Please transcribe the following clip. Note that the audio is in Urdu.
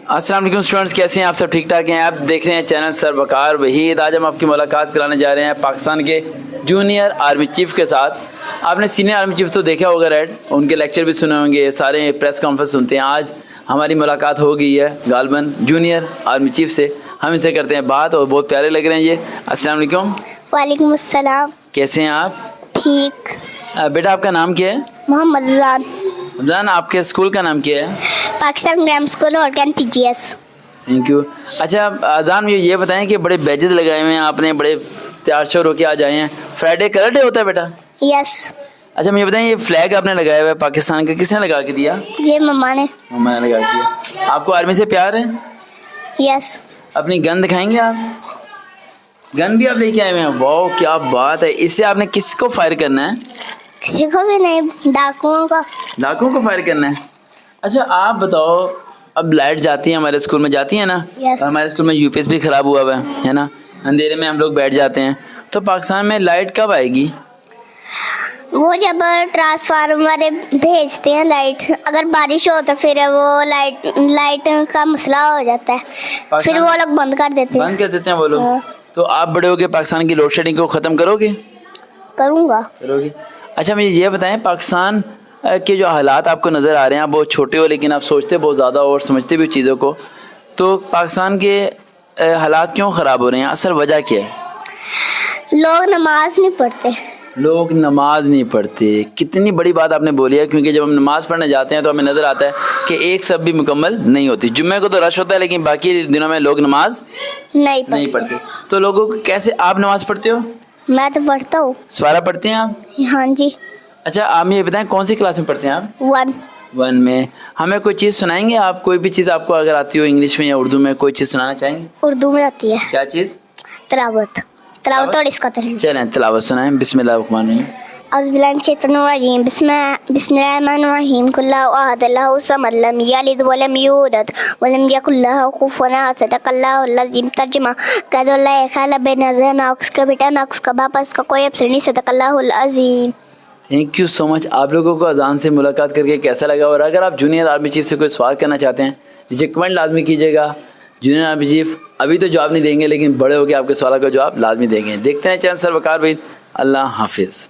السلام علیکم اسٹوڈنٹس، کیسے ہیں آپ؟ سب ٹھیک ٹھاک ہیں؟ آپ دیکھ رہے ہیں چینل سر وقار وحید۔ آج ہم آپ کی ملاقات کرانے جا رہے ہیں پاکستان کے جونیئر آرمی چیف کے ساتھ۔ آپ نے سینئر آرمی چیف تو دیکھا ہوگا ریڈ، ان کے لیکچر بھی سنے ہوں گے، سارے پریس کانفرنس سنتے ہیں۔ آج ہماری ملاقات ہو گئی ہے غالباً جونیئر آرمی چیف سے، ہم ان سے کرتے ہیں بات اور بہت پیارے لگ رہے ہیں یہ۔ السلام علیکم۔ وعلیکم السلام۔ کیسے ہیں آپ؟ ٹھیک۔ بیٹا آپ کا نام کیا ہے؟ محمد رضوان۔ رمضان، آپ کے اسکول کا نام کیا ہے؟ پاکستان گرامر اسکول اور کین P G S. Thank you. اچھا اذان، یہ بتائیں کہ بڑے بیجز لگائے ہوئے ہیں آپ نے، بڑے تیار شور ہو کے آج آئے ہیں۔ فرائیڈے کلر ڈے ہوتا ہے بیٹا؟ یس۔ اچھا مجھے بتائیں، یہ فلیگ آپ نے لگایا ہوا ہے پاکستان کا، کس نے لگا کے دیا؟ جی مما نے۔ مما نے لگا کے دیا۔ آپ کو آرمی سے پیار ہے؟ یس۔ اپنی گن دکھائیں گے آپ؟ گن بھی آپ لے کے آئے ہوئے ہیں؟ واو کیا بات ہے۔ اس سے آپ نے کس کو فائر کرنا ہے؟ کسی کو بھی نہیں، ڈاکوؤں کو۔ ڈاکوؤں کو فائر کرنا ہے؟ اچھا آپ بتاؤ، اب لائٹ جاتی ہے ہمارے اسکول میں، جاتی ہے نا؟ Yes۔ اور ہمارے اسکول میں یو پی ایس بھی خراب ہوا ہوا ہے نا، اندھیرے میں ہم لوگ بیٹھ جاتے ہیں، تو پاکستان میں لائٹ کب آئے گی؟ وہ جب ٹرانسفارمر والے بھیجتے ہیں لائٹ، اگر بارش ہو تو پھر وہ لائٹ کا مسئلہ ہو جاتا ہے، پھر وہ لوگ بند کر دیتے ہیں۔ بند کر دیتے ہیں وہ لوگ؟ ہاں۔ تو آپ بڑے ہو کے پاکستان کی لوڈ شیڈنگ کو ختم کرو گے؟ کروں گا۔ کرو گے۔ اچھا مجھے یہ بتائیں، پاکستان کے جو حالات آپ کو نظر آ رہے ہیں، آپ بہت چھوٹے ہو لیکن آپ سوچتے بہت زیادہ اور سمجھتے بھی چیزوں کو، تو پاکستان کے حالات کیوں خراب ہو رہے ہیں؟ اصل وجہ کیا ہے؟ لوگ نماز نہیں پڑھتے۔ لوگ نماز نہیں پڑھتے، کتنی بڑی بات آپ نے بولی ہے، کیونکہ جب ہم نماز پڑھنے جاتے ہیں تو ہمیں نظر آتا ہے کہ ایک سب بھی مکمل نہیں ہوتی۔ جمعے کو تو رش ہوتا ہے لیکن باقی دنوں میں لوگ نماز نہیں پڑھتے۔ تو لوگوں کو کیسے آپ نماز پڑھتے ہو؟ میں تو پڑھتا ہوں۔ سوارا پڑھتے ہیں آپ؟ ہاں جی۔ اچھا آپ یہ بتائیں کون سی کلاس میں پڑھتے ہیں آپ؟ 1۔ 1 میں۔ ہمیں کوئی چیز سنائیں گے آپ؟ کوئی بھی چیز آپ کو اگر آتی ہو انگلش میں یا اردو میں، کوئی چیز سنانا چاہیں گے؟ اردو میں آتی ہے کیا چیز؟ تلاوت اور اس کا ترجمہ۔ چلیں تلاوت سنائیں۔ بسم اللہ الرحمن الرحیم۔ اعوذ باللہ من الشیطان الرجیم، بسم اللہ الرحمن الرحیم، قل لا احد اللہ الصمد لم یلد ولم یولد ولم یکن لہ کفوا احد، صدق اللہ العظیم۔ ترجمہ، قید اللہ خیال بے نظر، نہ اس کا بیٹا نہ اس کا باپ، اس کا کوئی افسر نہیں، صدق اللہ العظیم۔ تھینک یو سو مچ۔ آپ لوگوں کو اذان سے ملاقات کر کے کیسا لگا؟ اور اگر آپ جونیئر آرمی چیف سے کوئی سوال کرنا چاہتے ہیں، نیچے کمنٹ لازمی کیجیے گا۔ جونیئر آرمی چیف ابھی تو جواب نہیں دیں گے لیکن بڑے ہو کے آپ کے سوالوں کا جواب لازمی دیں گے۔ دیکھتے ہیں چینل سر وقار وحید۔ اللہ حافظ۔